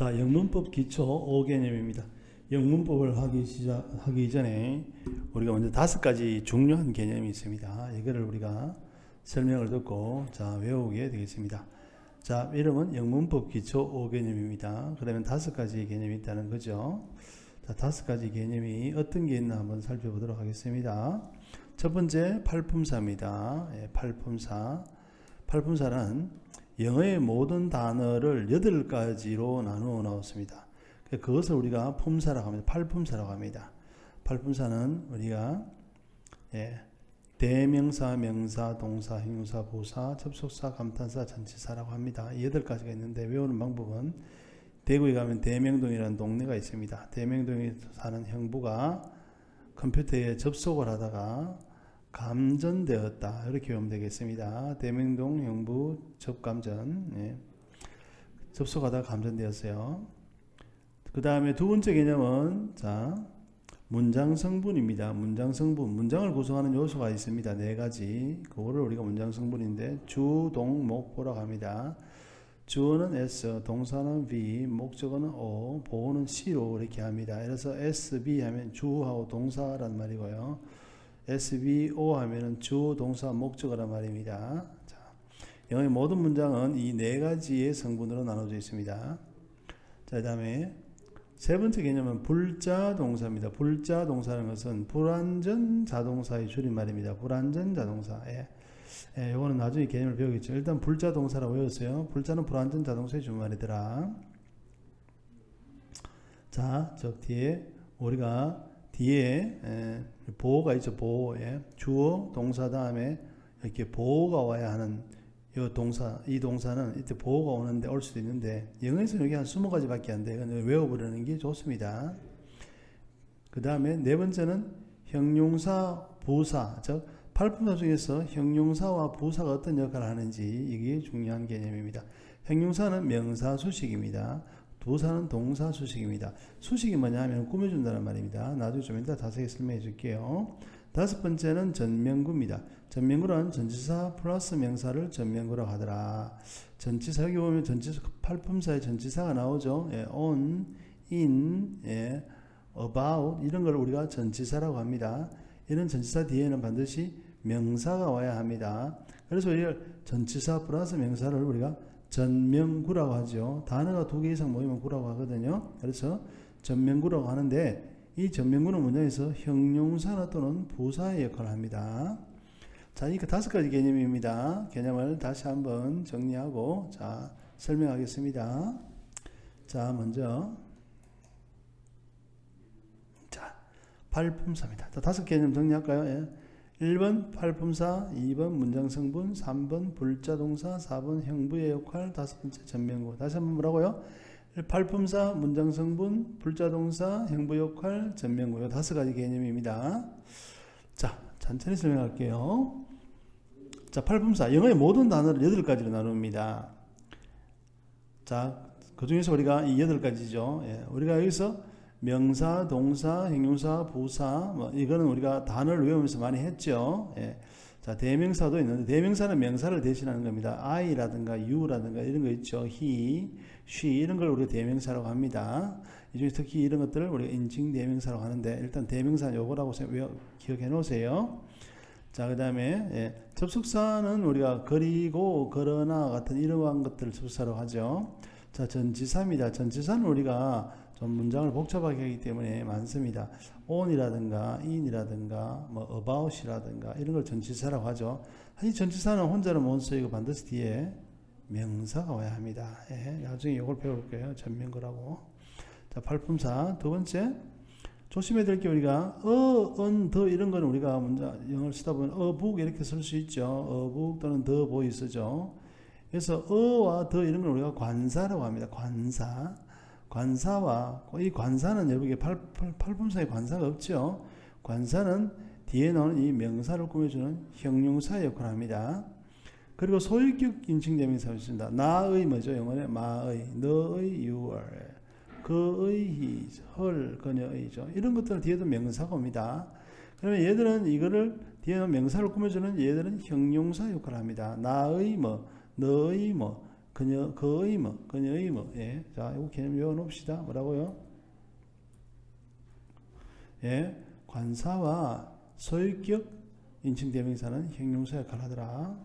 자, 영문법 기초 5개념입니다. 영문법을 하기 전에 우리가 먼저 5가지 중요한 개념이 있습니다. 이거를 우리가 설명을 듣고 외우게 되겠습니다. 자, 이름은 영문법 기초 5개념입니다. 그러면 5가지 개념이 있다는 거죠. 자, 5가지 개념이 어떤 게 있나 한번 살펴보도록 하겠습니다. 첫 번째, 팔품사입니다. 팔품사. 팔품사는 영어의 모든 단어를 8가지로 나누어 놓았습니다. 그것을 우리가 품사라고 합니다. 팔품사라고 합니다. 팔품사는 우리가 대명사, 명사, 동사, 형용사, 부사, 접속사, 감탄사, 전치사라고 합니다. 이 8가지가 있는데 외우는 방법은 대구에 가면 대명동이라는 동네가 있습니다. 대명동에 사는 형부가 컴퓨터에 접속을 하다가 감전되었다, 이렇게 외우면 되겠습니다. 대명동 형부 접감전, 접속하다가 감전되었어요. 그 다음에 두 번째 개념은 문장성분입니다. 문장성분, 문장을 구성하는 요소가 있습니다. 4가지. 그거를 우리가 문장성분인데 주, 동, 목, 보라고 합니다. 주어는 S, 동사는 V, 목적어는 O, 보어는 C로 이렇게 합니다. 그래서 SB 하면 주하고 동사란 말이고요. SVO 하면은 주, 동사, 목적어란 말입니다. 자, 영어의 모든 문장은 이 4가지의 성분으로 나눠져 있습니다. 자, 그 다음에 세 번째 개념은 불자 동사입니다. 불자 동사는 것은 불완전 자동사의 줄임말입니다. 불완전 자동사. 요거는 나중에 개념을 배우겠죠. 일단 불자 동사라고 외웠어요. 불자는 불완전 자동사의 줄임말이더라. 자, 우리가 뒤에 보호가 있죠. 보호. 주어, 동사 다음에 이렇게 보호가 와야 하는 이 동사는 이때 보호가 오는데 올 수도 있는데 영어에서는 여기 한 20가지밖에 안 돼요. 외워버리는 게 좋습니다. 그 다음에 네 번째는 형용사, 부사. 즉 팔품사 중에서 형용사와 부사가 어떤 역할을 하는지 이게 중요한 개념입니다. 형용사는 명사 수식입니다. 부사는 동사 수식입니다. 수식이 뭐냐 하면 꾸며준다는 말입니다. 나중에 좀 이따 자세히 설명해 줄게요. 5번째는 전면구입니다. 전면구란 전치사 플러스 명사를 전면구라고 하더라. 전치사, 여기 보면 전치사, 팔품사의 전치사가 나오죠. on, in, about, 이런 걸 우리가 전치사라고 합니다. 이런 전치사 뒤에는 반드시 명사가 와야 합니다. 그래서 이걸 전치사 플러스 명사를 우리가 전면구라고 하죠. 단어가 2개 이상 모이면 구라고 하거든요. 그래서 전면구라고 하는데 이 전면구는 문장에서 형용사나 또는 부사의 역할을 합니다. 자, 이거 5가지 개념입니다. 개념을 다시 한번 정리하고 설명하겠습니다. 자, 먼저 팔품사입니다. 5 개념 정리할까요? 1번 팔품사, 2번 문장성분, 3번 불자동사, 4번 형부의 역할, 5번째 전면구. 다시 한번 뭐라고요? 팔품사, 문장성분, 불자동사, 형부 역할, 전면구. 5가지 개념입니다. 자, 천천히 설명할게요. 자, 팔품사, 영어의 모든 단어를 8가지로 나눕니다. 자, 그 중에서 우리가 이 8가지죠. 우리가 여기서 명사, 동사, 형용사, 부사, 이거는 우리가 단어를 외우면서 많이 했죠. 자, 대명사도 있는데 대명사는 명사를 대신하는 겁니다. I라든가 U라든가 이런 거 있죠. He, She 이런 걸 우리가 대명사라고 합니다. 이 중에 특히 이런 것들을 우리가 인칭 대명사라고 하는데 일단 대명사는 요거라고 기억해 놓으세요. 자, 그 다음에 접속사는 우리가 그리고, 그러나 같은 이러한 것들을 접속사라고 하죠. 자, 전치사입니다. 전치사는 우리가 좀 문장을 복잡하게 하기 때문에 많습니다. on이라든가 in이라든가 about이라든가 이런 걸 전치사라고 하죠. 사실 전치사는 혼자는 못 쓰이고 반드시 뒤에 명사가 와야 합니다. 나중에 이걸 배울 거예요. 전면구라고. 자, 팔품사. 두 번째, 조심해야 될 게 우리가 더 이런 거는 우리가 영어를 쓰다 보면 book 이렇게 쓸 수 있죠. book 또는 the boy 쓰죠. 그래서 와 더 이런 걸 우리가 관사라고 합니다. 관사. 관사와 이 관사는 여러분에게 팔품사의 관사가 없죠. 관사는 뒤에 나오는 이 명사를 꾸며주는 형용사의 역할을 합니다. 그리고 소유격 인칭 대명사가 있습니다. 나의 뭐죠? 영어에 마의, 너의 your, 그의 his, 헐, 그녀의죠. 이런 것들은 뒤에도 명사가 옵니다. 그러면 얘들은 이거를 뒤에 명사를 꾸며주는 얘들은 형용사 역할을 합니다. 나의 너의 그녀의 뭐, 그녀의 뭐. 예. 자, 이거 개념 외워놓읍시다. 뭐라고요? 예. 관사와 소유격 인칭 대명사는 형용사 역할을 하더라.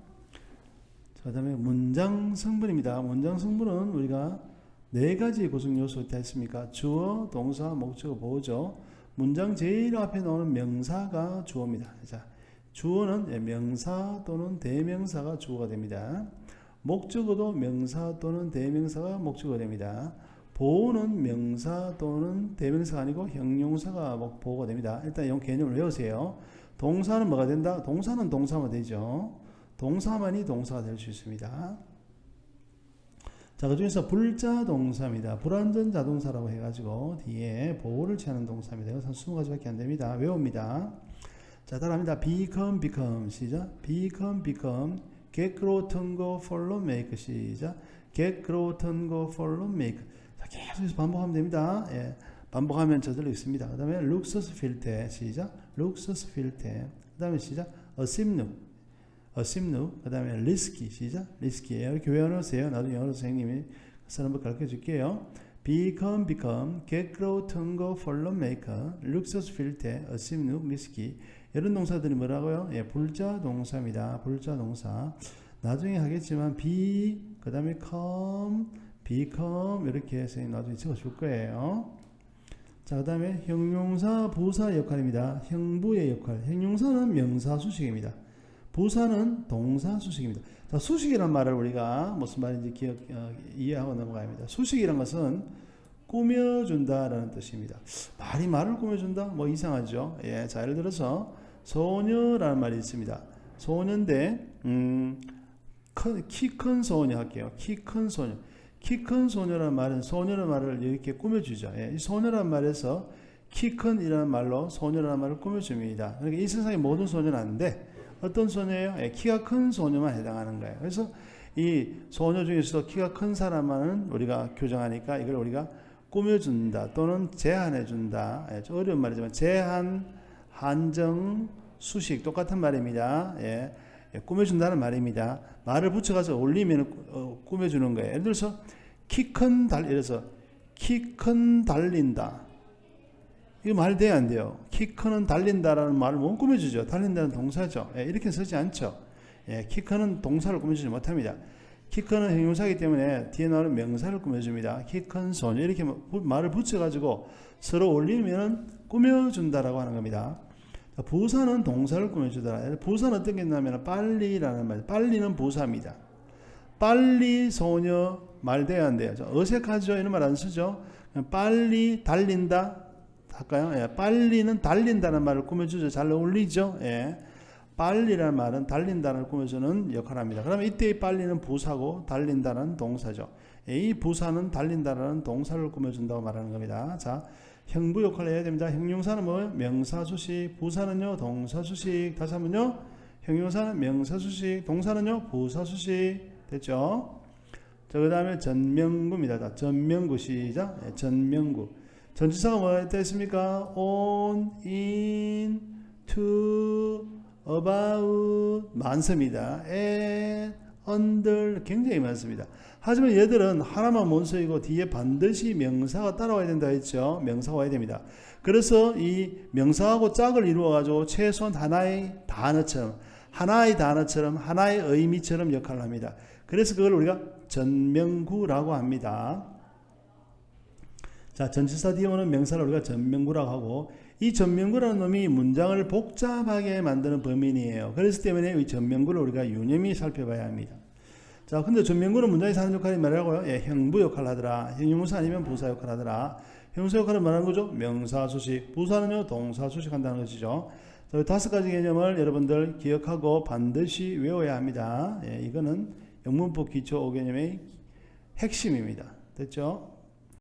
자, 그 다음에 문장 성분입니다. 문장 성분은 우리가 네 가지 구성 요소가 있다 했습니까? 주어, 동사, 목적어, 보어죠. 문장 제일 앞에 나오는 명사가 주어입니다. 자, 주어는 명사 또는 대명사가 주어가 됩니다. 목적어도 명사 또는 대명사가 목적어가 됩니다. 보어는 명사 또는 대명사가 아니고 형용사가 보어가 됩니다. 일단 이 개념을 외우세요. 동사는 뭐가 된다? 동사는 동사만 되죠. 동사만이 동사가 될 수 있습니다. 자, 그 중에서 불자 동사입니다. 불완전 자동사라고 해가지고 뒤에 보호를 취하는 동사입니다. 이것은 20가지밖에 안 됩니다. 외웁니다. 자, 따라합니다. become, become. 시작. become, become. get, grow, turn, go, follow, make. 시작. get, grow, turn, go, follow, make. 자, 계속해서 반복하면 됩니다. 예. 반복하면 저절로 있습니다. 그 다음에 looks, feel 때. 시작. looks, feel 때. 그 다음에 시작. assume, assume. 그 다음에 risky. 시작. risky. 이렇게 외워놓으세요. 나중에 영어로 선생님이 쓰는 법 가르쳐 줄게요. become, become. get, grow, turn, go, follow, make. looks, feel 때. assume, risky. 이런 동사들이 뭐라고요? 예, 불자 동사입니다. 불자 동사. 나중에 하겠지만 be, 그 다음에 come, become 이렇게 해서 나중에 적어줄 거예요. 자, 그 다음에 형용사, 부사 역할입니다. 형부의 역할. 형용사는 명사 수식입니다. 부사는 동사 수식입니다. 자, 수식이란 말을 우리가 무슨 말인지 이해하고 넘어갑니다. 수식이란 것은 꾸며준다라는 뜻입니다. 말을 꾸며준다? 뭐 이상하죠. 예, 자, 예를 들어서 소녀라는 말이 있습니다. 소녀인데 키 큰 소녀 할게요. 키 큰 소녀. 키 큰 소녀라는 말은 소녀라는 말을 이렇게 꾸며주죠. 예, 이 소녀라는 말에서 키 큰이라는 말로 소녀라는 말을 꾸며줍니다. 그러니까 이 세상의 모든 소녀는 아닌데 어떤 소녀예요? 예, 키가 큰 소녀만 해당하는 거예요. 그래서 이 소녀 중에서도 키가 큰 사람만은 우리가 규정하니까 이걸 우리가 꾸며준다 또는 제한해준다. 예, 좀 어려운 말이지만 제한, 한정, 수식 똑같은 말입니다. 예, 예, 꾸며준다는 말입니다. 말을 붙여가서 올리면 꾸며주는 거예요. 예를 들어서 키 큰 달린다. 이거 말 돼야 안 돼요. 키 큰은 달린다라는 말을 못 꾸며주죠. 달린다는 동사죠. 예, 이렇게 쓰지 않죠. 예, 키 큰은 동사를 꾸며주지 못합니다. 키 큰은 형용사이기 때문에 뒤에 나오는 명사를 꾸며줍니다. 키 큰 소녀 이렇게 말을 붙여가지고 서로 올리면 꾸며준다라고 하는 겁니다. 부사는 동사를 꾸며주더라. 부사는 어떤 게 있냐면 빨리라는 말. 빨리는 부사입니다. 빨리 소녀 말 돼야 안 돼요. 어색하죠? 이런 말 안 쓰죠? 빨리 달린다 할까요? 예, 빨리는 달린다는 말을 꾸며주죠. 잘 어울리죠? 예. 빨리라는 말은 달린다는 걸 꾸며주는 역할을 합니다. 그러면 이때의 빨리는 부사고 달린다는 동사죠. 이 부사는 달린다는 동사를 꾸며준다고 말하는 겁니다. 자, 형부 역할을 해야 됩니다. 형용사는 뭐예요? 명사 수식, 부사는요 동사 수식. 다시 한번요. 형용사는 명사 수식, 동사는요 부사 수식. 됐죠? 자, 그 다음에 전명구입니다. 자, 전명구 시작. 네, 전명구. 전치사가 뭐가 있습니까? on, in, to, about 많습니다. at, under 굉장히 많습니다. 하지만 얘들은 하나만 못 쓰이고 뒤에 반드시 명사가 따라와야 된다 했죠. 명사가 와야 됩니다. 그래서 이 명사하고 짝을 이루어 가지고 최소한 하나의 단어처럼 하나의 의미처럼 역할을 합니다. 그래서 그걸 우리가 전명구라고 합니다. 자, 전치사 뒤에 오는 명사를 우리가 전명구라고 하고, 이 전명구라는 놈이 문장을 복잡하게 만드는 범인이에요. 그래서 때문에 이 전명구를 우리가 유념히 살펴봐야 합니다. 자, 근데 전명구는 문장에서 하는 역할이 뭐라고요? 예, 형부 역할을 하더라. 형용사 아니면 부사 역할을 하더라. 형용사 역할은 뭐라는 거죠? 명사 수식. 부사는요, 동사 수식 한다는 것이죠. 자, 5가지 개념을 여러분들 기억하고 반드시 외워야 합니다. 예, 이거는 영문법 기초 5개념의 핵심입니다. 됐죠?